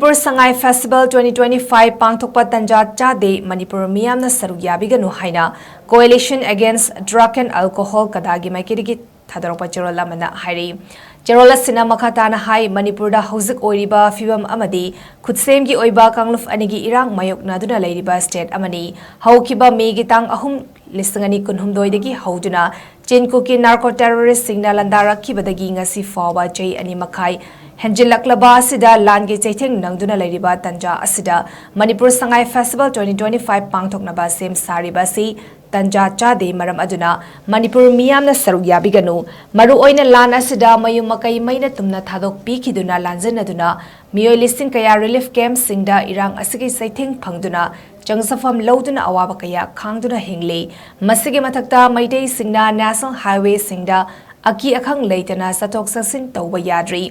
Manipur Sangai Festival 2025 Pangthokpa Tanja Chade Manipur Meeyamna Saruk Yabiganu HAINA Coalition Against Drug and Alcohol Cadagi MAIKEIDAGI THADORAKPA CHEROL AMANA HAIRI CHEROL asina makhatana hai Manipur da hauzik oiriba fibam amadi khutsem gi oiba kangluf anigi irang mayokna duna leiriba state amani haukiba me gi tang ahum lisangani kunhumdoi dagi hauduna chinkuki narco terrorist signal andara kibadagi ngasi fawa jai ani makai Henjilaklaba asida langi chaitheng nangduna leiriba Tanja asida Manipur Sangai Festival 2025 pangthoknaba sem sariba si Tanja Chade maram aduna Manipur Meeyamna Saruk Yabiganu maru oina lan asida mayum makai maina tumna thadok pikiduna lanjanaduna miyoi listing kaya relief camp singda irang asigi saitheng phangduna changsafam loduna awaba kaya khangduna hingle masige mathakta maitei singna national highway singda aki akhang leitana satok sasin tawba yadri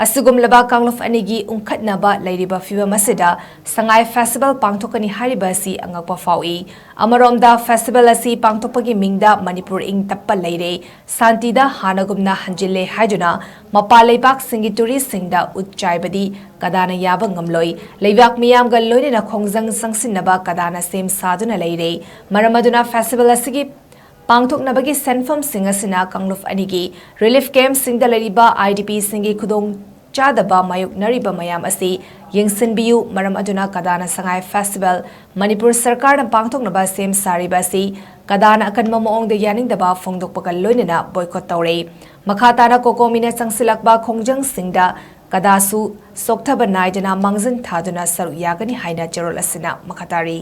asugum laba kangluf anigi ungkhatnaba leiriba fiba masida Sangai Festival pangthokani hariba si angakpa fawi amaromda festival asi pangthokpagi mingda Manipur ing tappa leire santida hanagumna hanjille haiduna mapalebak singi tourist singda utchaibadi kadana yaba ngamloi leibak miyam gal loinena khongjang sangsinnaba kadana sem saduna leire maramaduna festival asigi Pangthoknabagi senfam singasina kangluf anigi relief camp singda leriba IDP singi khudong chadaba mayuk nariba mayam asi yengsinbiu maram aduna kadana Sangai Festival Manipur Sarkar na pangthoknaba sem sariba si kadana akanma moongda yaningdaba phongdokpakal loinena boycott tawre makhatana kokomina changsilakba khongjang singda kadasu soktaba naidana mangzin thaduna saruk yagani haina CHEROL asina makhatari